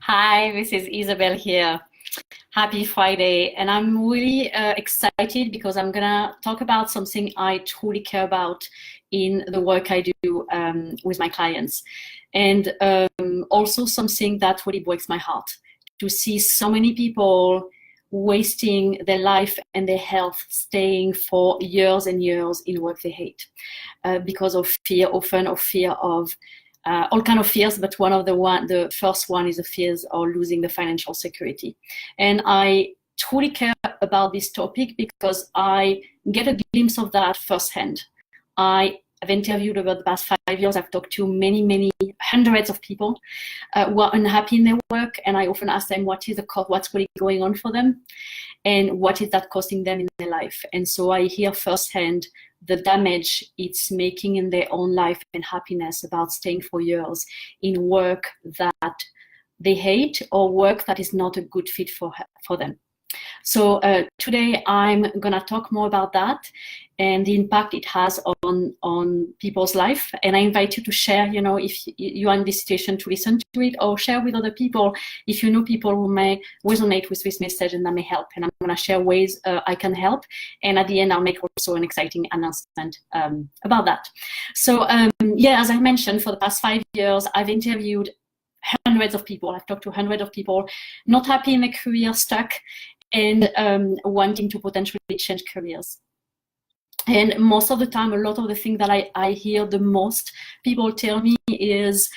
Hi, this is Isabel here. Happy Friday. And I'm really excited because I'm gonna talk about something I truly care about in the work I do with my clients. And also something that really breaks my heart to see so many people wasting their life and their health, staying for years and years in work they hate because of fear, often of fear of all kind of fears, but the first one is the fears of losing the financial security. And I truly care about this topic because I get a glimpse of that firsthand. I have interviewed over the past 5 years. I've talked to many hundreds of people who are unhappy in their work, and I often ask them what's really going on for them, and what is that costing them in their life. And so I hear firsthand the damage it's making in their own life and happiness about staying for years in work that they hate or work that is not a good fit for them. So today I'm gonna talk more about that and the impact it has on people's life. And I invite you to share, if you are in this situation, to listen to it or share with other people if you know people who may resonate with this message and that may help. And I'm gonna share ways I can help. And at the end, I'll make also an exciting announcement about that. So yeah, as I mentioned, for the past 5 years, I've interviewed hundreds of people. I've talked to hundreds of people not happy in their career, stuck, and wanting to potentially change careers. And most of the time, a lot of the things that I hear the most people tell me is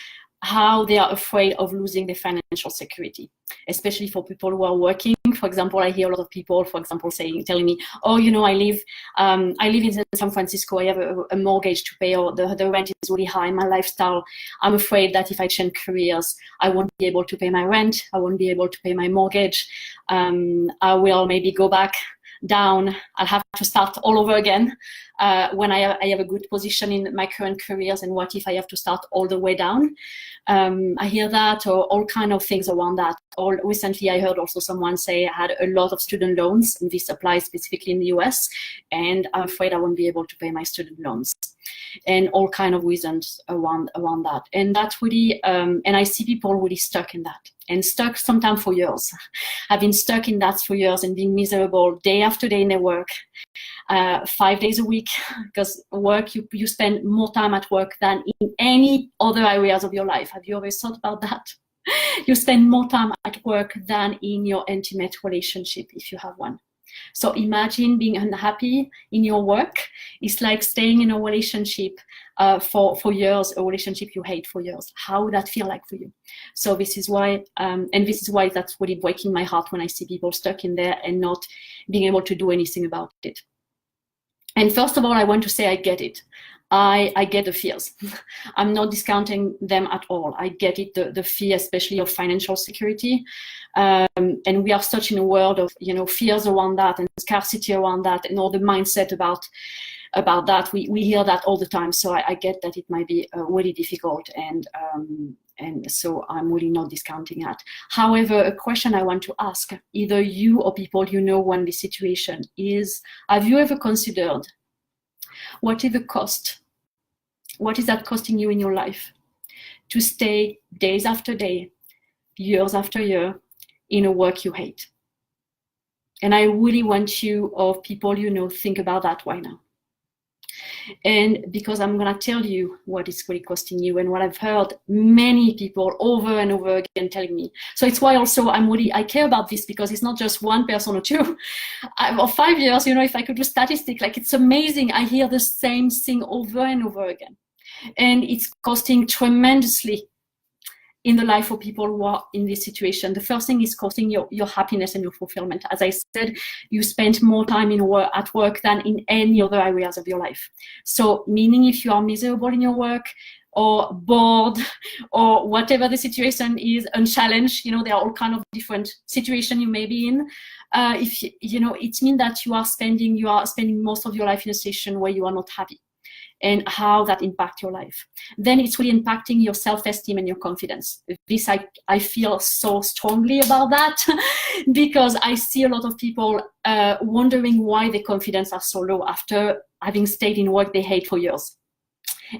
how they are afraid of losing their financial security, especially for people who are working. For example, I hear a lot of people, for example, telling me, oh, I live in San Francisco, I have a mortgage to pay, or the rent is really high, my lifestyle, I'm afraid that if I change careers, I won't be able to pay my rent, I won't be able to pay my mortgage, I will maybe go back down, I'll have to start all over again when I have a good position in my current careers, and what if I have to start all the way down? I hear that, or all kind of things around that. Recently I heard also someone say I had a lot of student loans, and this applies specifically in the US, and I'm afraid I won't be able to pay my student loans. And all kind of reasons around that. And that's really, and I see people really stuck in that, and stuck sometimes for years. I've been stuck in that for years and being miserable day after day in their work, 5 days a week, because work, you spend more time at work than in any other areas of your life. Have you ever thought about that? You spend more time at work than in your intimate relationship, if you have one. So imagine being unhappy in your work. It's like staying in a relationship for years, a relationship you hate for years. How would that feel like for you? So this is why, that's really breaking my heart when I see people stuck in there and not being able to do anything about it. And first of all, I want to say I get it. I get the fears. I'm not discounting them at all. I get it, the fear, especially of financial security. And we are such in a world of, fears around that and scarcity around that, and all the mindset about that. We hear that all the time. So I get that it might be really difficult, and so I'm really not discounting that. However, a question I want to ask either you or people when this situation is, have you ever considered what is the cost? What is that costing you in your life to stay days after day, years after year in a work you hate? And I really want you, or people think about that right now. And because I'm gonna tell you what it's really costing you, and what I've heard many people over and over again telling me. So it's why also I care about this, because it's not just one person or two or 5 years. If I could do statistics, like, it's amazing. I hear the same thing over and over again, and it's costing tremendously in the life of people who are in this situation. The first thing is costing your happiness and your fulfillment. As I said, you spend more time at work than in any other areas of your life. So meaning, if you are miserable in your work, or bored, or whatever the situation is, unchallenged, there are all kind of different situations you may be in. It means that you are spending most of your life in a situation where you are not happy, and how that impacts your life. Then it's really impacting your self-esteem and your confidence. This, I feel so strongly about that because I see a lot of people wondering why their confidence are so low after having stayed in work they hate for years.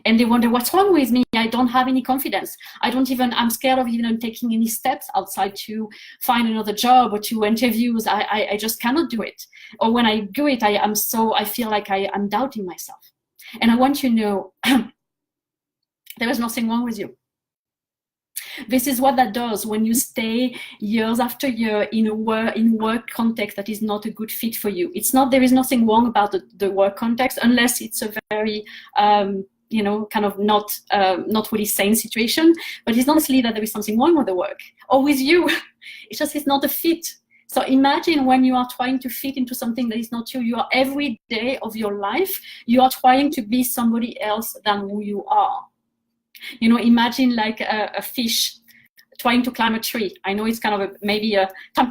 And they wonder, what's wrong with me? I don't have any confidence. I'm scared of even taking any steps outside to find another job or to interviews. I just cannot do it. Or when I do it, I feel like I'm doubting myself. And I want you to know there is nothing wrong with you. This is what that does when you stay years after year in a work context that is not a good fit for you. There is nothing wrong about the work context, unless it's a very kind of not really sane situation. But it's not necessarily that there is something wrong with the work or with you. It's not a fit. So imagine when you are trying to fit into something that is not you. You are every day of your life, you are trying to be somebody else than who you are. Imagine like a fish trying to climb a tree. I know it's kind of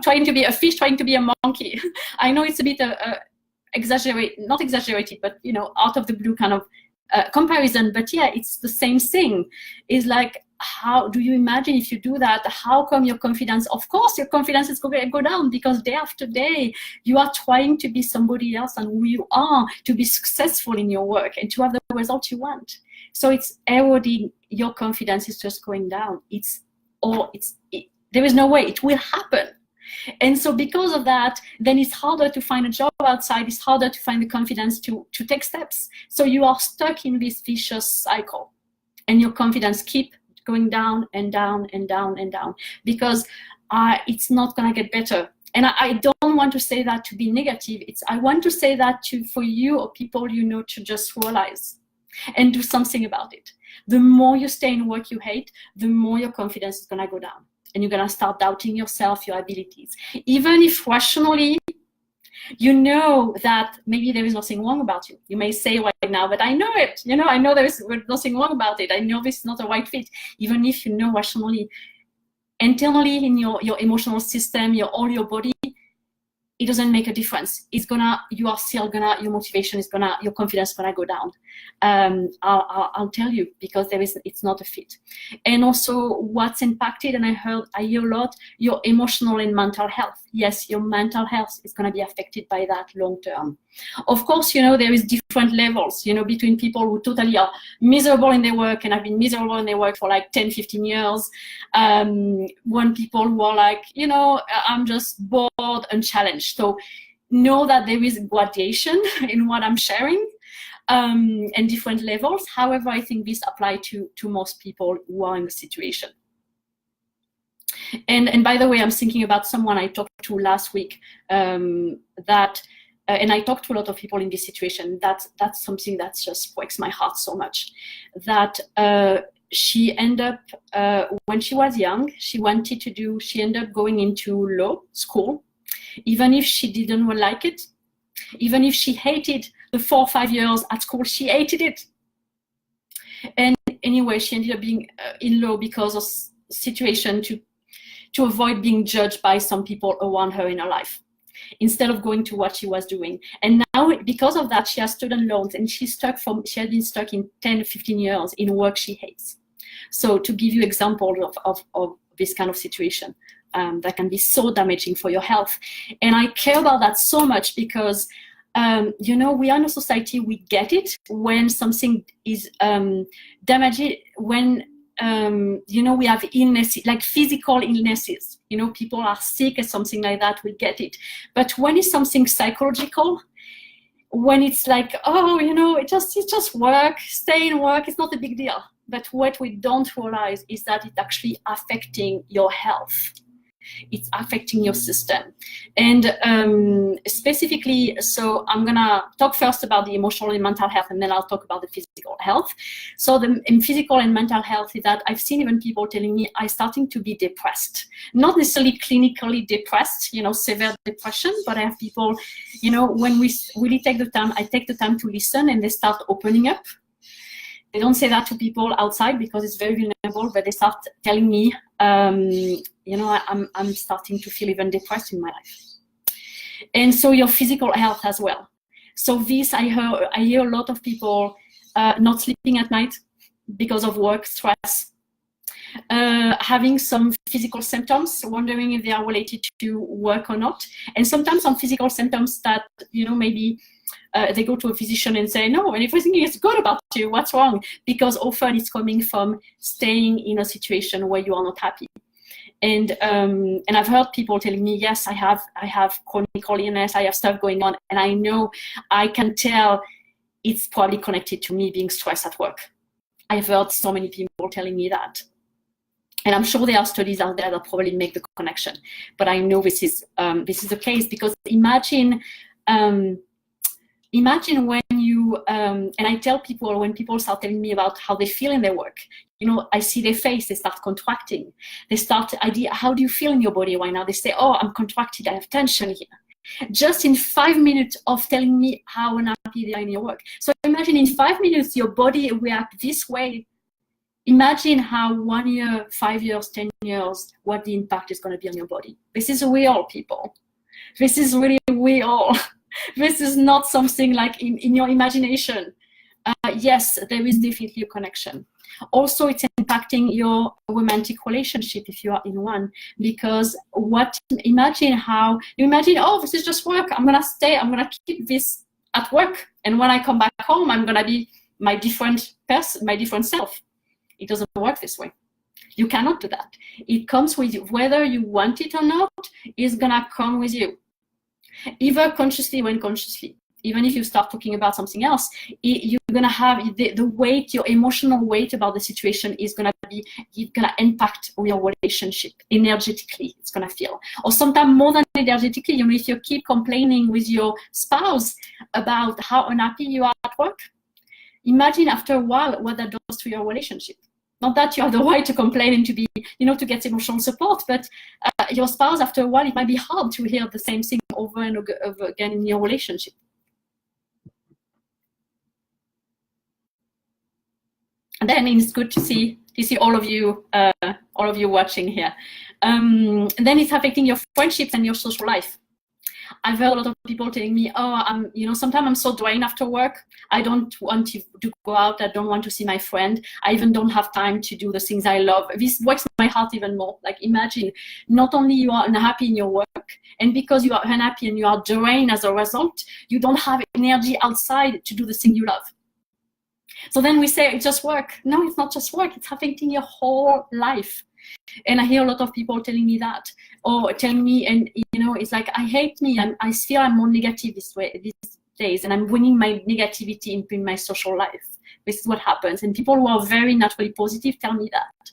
trying to be a fish, trying to be a monkey. I know it's a bit not exaggerated, but out of the blue kind of comparison. But yeah, it's the same thing. It's like, how do you imagine if you do that? How come your confidence? Of course, your confidence is going to go down, because day after day you are trying to be somebody else than who you are, to be successful in your work and to have the results you want. So it's eroding. Your confidence is just going down. There is no way it will happen. And so because of that, then it's harder to find a job outside. It's harder to find the confidence to take steps. So you are stuck in this vicious cycle, and your confidence keep going down and down and down and down, because it's not going to get better. And I don't want to say that to be negative. I want to say that for you or people to just realize and do something about it. The more you stay in work you hate, the more your confidence is going to go down. And you're going to start doubting yourself, your abilities. Even if rationally, you know that maybe there is nothing wrong about you. You may say right now, but I know it. I know there is nothing wrong about it. I know this is not a right fit. Even if you know rationally, internally in your emotional system, your body, it doesn't make a difference. Your motivation is your confidence is gonna go down. I'll tell you, because it's not a fit. And also what's impacted, and I hear a lot, your emotional and mental health. Yes, your mental health is gonna be affected by that long term. Of course, there is different levels, between people who totally are miserable in their work and have been miserable in their work for like 10, 15 years. When people who are like, I'm just bored and challenged. So know that there is gradation in what I'm sharing, and different levels. However, I think this applies to most people who are in the situation. And by the way, I'm thinking about someone I talked to last week, and I talked to a lot of people in this situation. That's something that just breaks my heart so much. That she ended up, when she was young, she ended up going into law school, even if she didn't like it, even if she hated the 4 or 5 years at school, she hated it. And anyway, she ended up being in law because of situation to avoid being judged by some people around her in her life, instead of going to what she was doing. And now, because of that, she has student loans, and she had been stuck in 10, 15 years in work she hates. So to give you examples of this kind of situation, that can be so damaging for your health. And I care about that so much because, we are in a society, we get it when something is damaging, when we have illnesses, like physical illnesses. People are sick or something like that, we get it. But when it's something psychological, when it's like, it's just work, stay in work, it's not a big deal. But what we don't realize is that it's actually affecting your health. It's affecting your system. And specifically, so I'm gonna talk first about the emotional and mental health, and then I'll talk about the physical health. So in physical and mental health is that I've seen even people telling me I'm starting to be depressed. Not necessarily clinically depressed, severe depression, but I have people, when we really take the time, I take the time to listen, and they start opening up. They don't say that to people outside because it's very vulnerable, but they start telling me, I'm starting to feel even depressed in my life. And so your physical health as well. So this, I hear a lot of people not sleeping at night because of work stress. having some physical symptoms, wondering if they are related to work or not. And sometimes some physical symptoms that, maybe they go to a physician and say, no, and everything is good about you, what's wrong? Because often it's coming from staying in a situation where you are not happy. And I've heard people telling me, yes, I have chronic illness, I have stuff going on, and I know, I can tell it's probably connected to me being stressed at work. I've heard so many people telling me that. And I'm sure there are studies out there that probably make the connection. But I know this is the case, because imagine when you, and I tell people, when people start telling me about how they feel in their work, I see their face, they start contracting. They start, how do you feel in your body right now? They say, oh, I'm contracted, I have tension here. Just in 5 minutes of telling me how unhappy they are in your work. So imagine in 5 minutes, your body reacts this way. Imagine how 1 year, 5 years, 10 years, what the impact is going to be on your body. This is real, people. This is really real. This is not something like in your imagination. Yes, there is definitely a connection. Also, it's impacting your romantic relationship if you are in one, because imagine, oh, this is just work. I'm going to keep this at work. And when I come back home, I'm going to be my different person, my different self. It doesn't work this way. You cannot do that. It comes with you. Whether you want it or not, it's going to come with you. Either consciously or unconsciously. Even if you start talking about something else, you're going to have the weight, your emotional weight about the situation is going to impact your relationship energetically. It's going to feel, or sometimes more than energetically. If you keep complaining with your spouse about how unhappy you are at work, imagine after a while what that does to your relationship. Not that you have the right to complain and to be, to get emotional support, but your spouse, after a while, it might be hard to hear the same thing over and over again in your relationship. And then it's good to see all of you watching here. And then it's affecting your friendships and your social life. I've heard a lot of people telling me, oh, sometimes I'm so drained after work. I don't want to go out. I don't want to see my friend. I even don't have time to do the things I love. This breaks my heart even more. Like, imagine, not only you are unhappy in your work, and because you are unhappy and you are drained as a result, you don't have energy outside to do the thing you love. So then we say it's just work. No, it's not just work. It's affecting your whole life. And I hear a lot of people telling me that, or telling me, and it's like, I hate me. I feel I'm more negative these days, and I'm bringing my negativity in my social life. This is what happens. And people who are very naturally positive tell me that.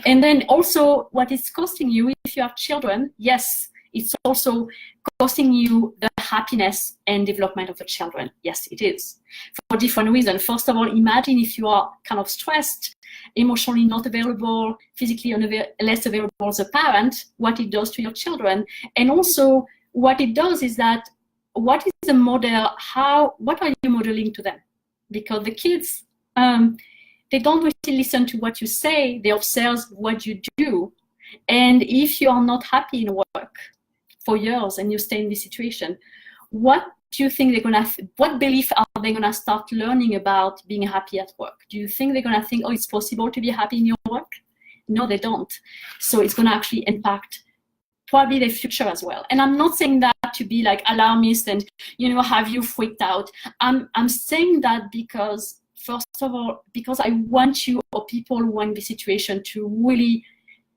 And then also, what it's costing you if you have children, yes, it's also costing you the happiness and development of the children. Yes, it is. For different reasons. First of all, imagine if you are kind of stressed, emotionally not available, physically less available as a parent, what it does to your children. And also, what it does is that, what is the model? What are you modeling to them? Because the kids, they don't really listen to what you say, they observe what you do. And if you are not happy in work for years and you stay in this situation, what do you think what belief are they gonna start learning about being happy at work? Do you think they're gonna think, oh, it's possible to be happy in your work? No, they don't. So it's gonna actually impact probably their future as well. And I'm not saying that to be like alarmist and, have you freaked out. I'm saying that because, first of all, because I want you, or people who are in this situation, to really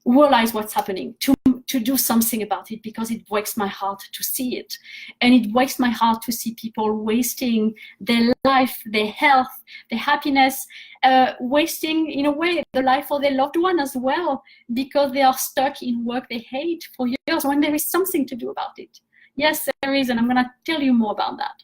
realize what's happening, to do something about it, because it breaks my heart to see it. And it breaks my heart to see people wasting their life, their health, their happiness, wasting, in a way, the life of their loved one as well, because they are stuck in work they hate for years when there is something to do about it. Yes, there is, and I'm going to tell you more about that.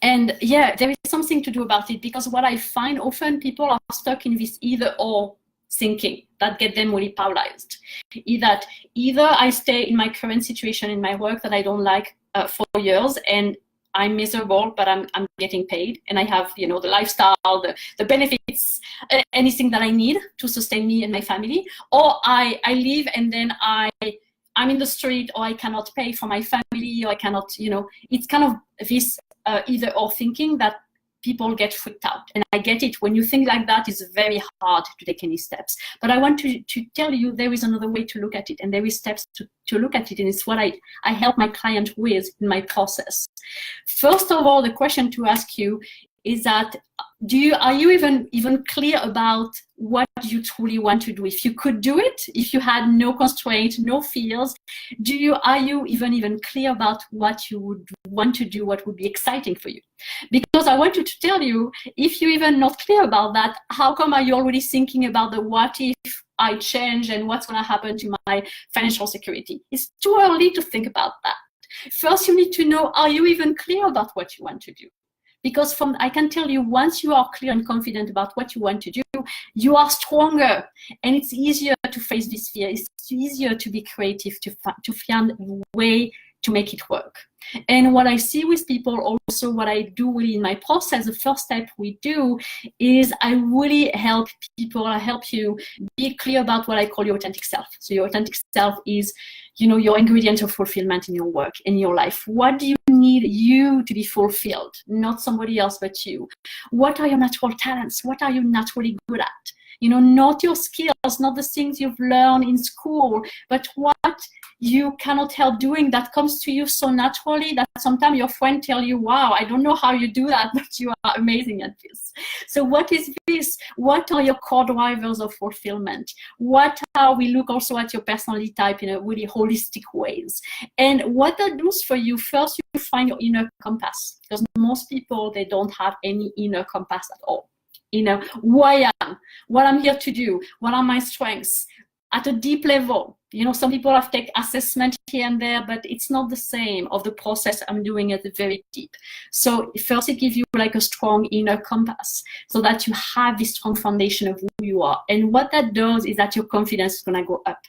And yeah, there is something to do about it, because what I find often, people are stuck in this either-or thinking that get them really paralyzed. Either I stay in my current situation in my work that I don't like for years, and I'm miserable, but I'm getting paid, and I have the lifestyle, the benefits, anything that I need to sustain me and my family. Or I leave, and then I'm in the street, or I cannot pay for my family, or I cannot, it's kind of this either or thinking that people get freaked out. And I get it. When you think like that, it's very hard to take any steps. But I want to tell you there is another way to look at it, and there is steps to look at it. And it's what I help my client with in my process. First of all, the question to ask you is that are you even clear about what you truly want to do? If you could do it, if you had no constraint, no fears, are you even clear about what you would want to do, what would be exciting for you? Because I want to tell you, if you're even not clear about that, how come are you already thinking about the what if I change and what's going to happen to my financial security? It's too early to think about that. First, you need to know, are you even clear about what you want to do? Because I can tell you, once you are clear and confident about what you want to do, you are stronger, and it's easier to face this fear. It's easier to be creative, to find a way to make it work. And what I see with people, also what I do really in my process, the first step we do is I really help people, I help you be clear about what I call your authentic self. So your authentic self is, your ingredient of fulfillment in your work, in your life. What do you need you to be fulfilled? Not somebody else but you. What are your natural talents? What are you naturally good at? Not your skills, not the things you've learned in school, but what you cannot help doing that comes to you so naturally that sometimes your friend tell you, wow, I don't know how you do that, but you are amazing at this. So what is this? What are your core drivers of fulfillment? What are we look also at your personality type in a really holistic ways? And what that does for you, first you find your inner compass, because most people, they don't have any inner compass at all. Who I am, what I'm here to do, what are my strengths at a deep level. Some people have taken assessment here and there, but it's not the same of the process I'm doing at the very deep. So first it gives you like a strong inner compass so that you have this strong foundation of who you are. And what that does is that your confidence is going to go up.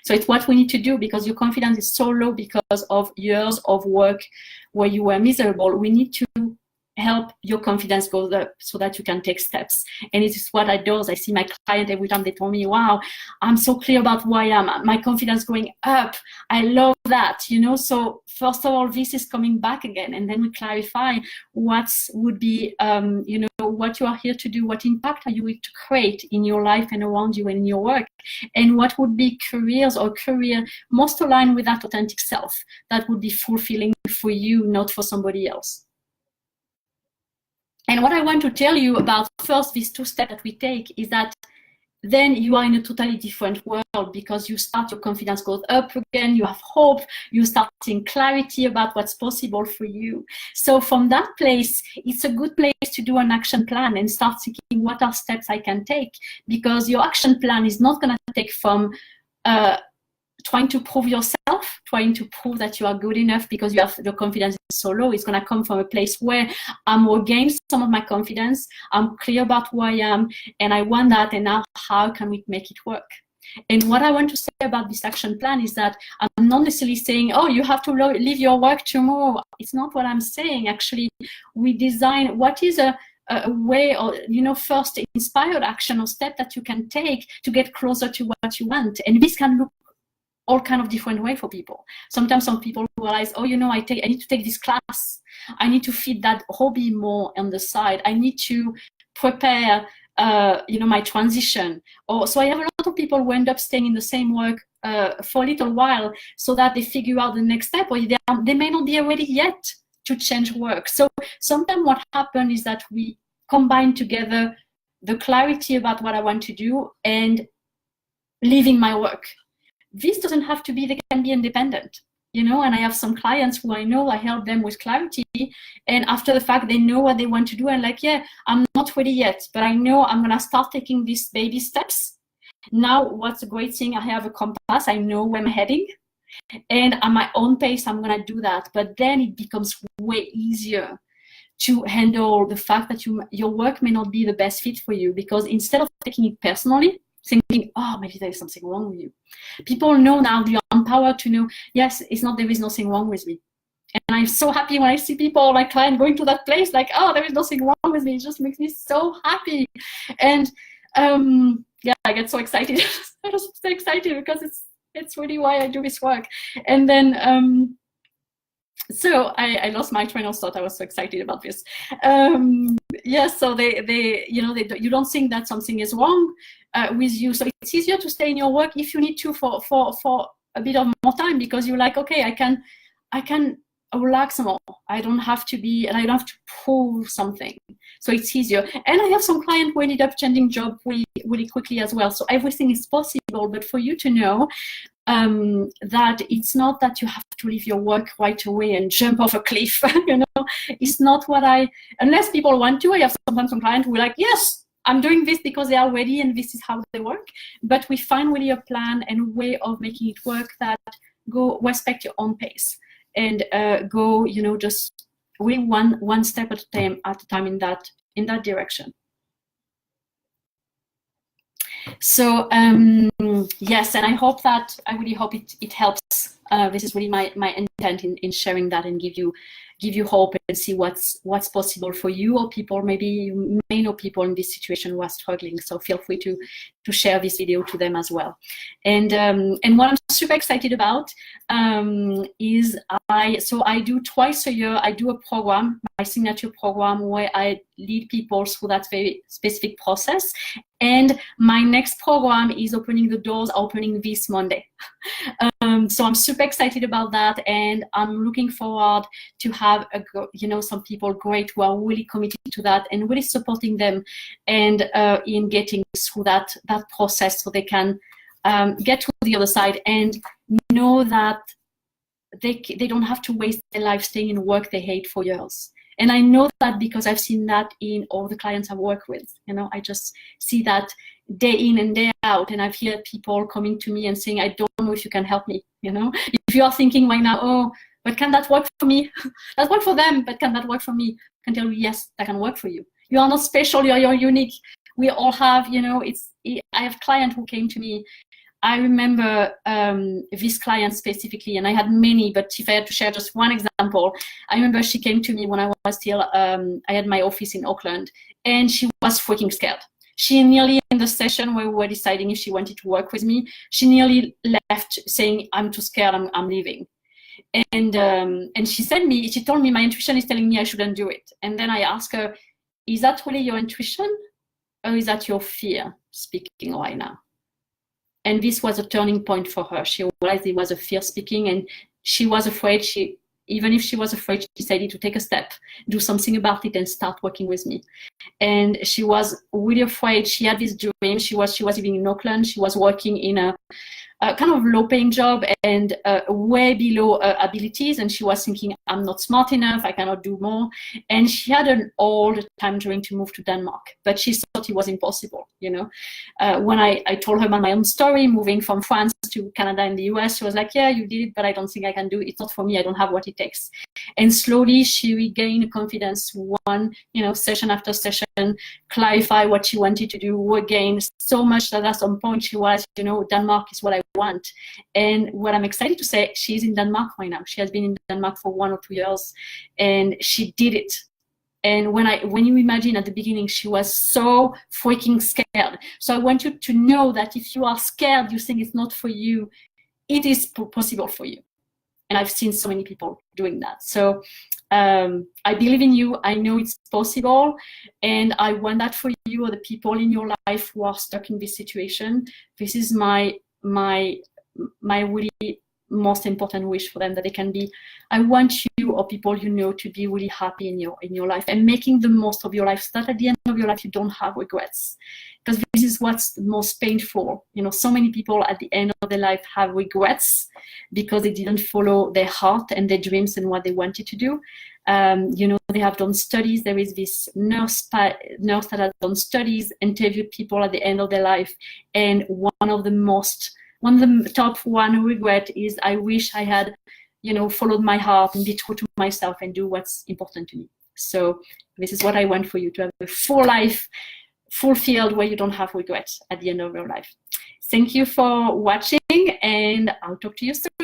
So it's what we need to do, because your confidence is so low because of years of work where you were miserable. We need to help your confidence go up so that you can take steps. And it is what I do. I see my client every time they tell me, wow, I'm so clear about who I am. My confidence going up. I love that, So first of all, this is coming back again. And then we clarify what would be, what you are here to do, what impact are you willing to create in your life and around you and in your work, and what would be careers or career most aligned with that authentic self that would be fulfilling for you, not for somebody else. And what I want to tell you about first these two steps that we take is that then you are in a totally different world, because you start, your confidence goes up again, you have hope, you start seeing clarity about what's possible for you. So from that place, it's a good place to do an action plan and start thinking, what are steps I can take? Because your action plan is not going to take from trying to prove yourself, trying to prove that you are good enough because you have the confidence is so low. It's going to come from a place where I'm regained some of my confidence, I'm clear about who I am, and I want that, and now how can we make it work? And what I want to say about this action plan is that I'm not necessarily saying, oh, you have to leave your work tomorrow. It's not what I'm saying. Actually, we design what is a way, or first inspired action or step that you can take to get closer to what you want. And this can look all kind of different way for people. Sometimes some people realize, oh, I need to take this class. I need to feed that hobby more on the side. I need to prepare, my transition. So I have a lot of people who end up staying in the same work for a little while so that they figure out the next step, or they may not be ready yet to change work. So sometimes what happens is that we combine together the clarity about what I want to do and leaving my work. This doesn't have to be, they can be independent, and I have some clients who I know I help them with clarity, and after the fact, they know what they want to do, and like, yeah, I'm not ready yet, but I know I'm going to start taking these baby steps. Now, what's a great thing, I have a compass, I know where I'm heading, and at my own pace, I'm going to do that. But then it becomes way easier to handle the fact that your work may not be the best fit for you, because instead of taking it personally, thinking, oh, maybe there is something wrong with you. People know now, they are empowered to know, yes, there is nothing wrong with me. And I'm so happy when I see people, my client, going to that place, like, oh, there is nothing wrong with me. It just makes me so happy. And I get so excited. I'm just so excited because it's really why I do this work. And then So I lost my train of thought. I was so excited about this. Yes, so you don't think that something is wrong with you. So it's easier to stay in your work if you need to for a bit of more time, because you're like, okay, I can relax more. I don't have to be, and I don't have to prove something. So it's easier. And I have some clients who ended up changing job really, really quickly as well. So everything is possible, but for you to know that it's not that you have to leave your work right away and jump off a cliff. You know, it's not what unless people want to. I have sometimes some clients who are like, yes, I'm doing this because they are ready and this is how they work. But we find really a plan and a way of making it work that go respect your own pace and go, you know, just really one step at a time in that direction. So yes, and I really hope it helps. This is really my intent in sharing that and give you hope and see what's possible for you, or people, maybe you may know people in this situation who are struggling. So feel free to share this video to them as well. And what I'm super excited about is I do twice a year, I do a program, my signature program, where I lead people through that very specific process. And my next program is opening this Monday. So I'm super excited about that, and I'm looking forward to have some people great who are really committed to that and really supporting them and in getting through that process, so they can get to the other side and know that they don't have to waste their life staying in work they hate for years. And I know that because I've seen that in all the clients I've worked with. You know, I just see that day in and day out, and I've heard people coming to me and saying, I don't know if you can help me. You know, if you are thinking right now, oh, but can that work for me? That work for them, but can that work for me? I can tell you, yes, that can work for you. You are not special, you're unique. We all have, you know, I have clients who came to me. I remember this client specifically, and I had many, but if I had to share just one example, I remember she came to me when I was still, I had my office in Auckland, and she was freaking scared. She nearly, in the session where we were deciding if she wanted to work with me, she nearly left saying, I'm too scared, I'm leaving. And she told me, my intuition is telling me I shouldn't do it. And then I asked her, is that really your intuition, or is that your fear speaking right now? And this was a turning point for her. She realized it was a fear speaking, and she was afraid. Even if she was afraid, she decided to take a step, do something about it, and start working with me. And she was really afraid. She had this dream. She was living in Auckland. She was working in a kind of low-paying job and way below abilities. And she was thinking, I'm not smart enough. I cannot do more. And she had an all-the-time dream to move to Denmark, but she thought it was impossible. You know, when I told her about my own story, moving from France to Canada and the US, she was like, yeah, you did it, but I don't think I can do it. It's not for me. I don't have what it takes. And slowly she regained confidence, session after session, clarify what she wanted to do, again, so much that at some point she was, Denmark is what I want. And what I'm excited to say, she's in Denmark right now. She has been in Denmark for 1 or 2 years, and she did it. And when you imagine at the beginning, she was so freaking scared. So I want you to know that if you are scared, you think it's not for you, it is possible for you. And I've seen so many people doing that. So I believe in you. I know it's possible. And I want that for you, or the people in your life who are stuck in this situation. This is my really most important wish for them, that they can be, I want you or people you know to be really happy in your life and making the most of your life, so that at the end of your life you don't have regrets. Because this is what's the most painful. So many people at the end of their life have regrets because they didn't follow their heart and their dreams and what they wanted to do. They have done studies. There is this nurse that has done studies, interviewed people at the end of their life, and one of the top one regret is, I wish I had, followed my heart and be true to myself and do what's important to me. So this is what I want for you, to have a full life, fulfilled, where you don't have regrets at the end of your life. Thank you for watching, and I'll talk to you soon.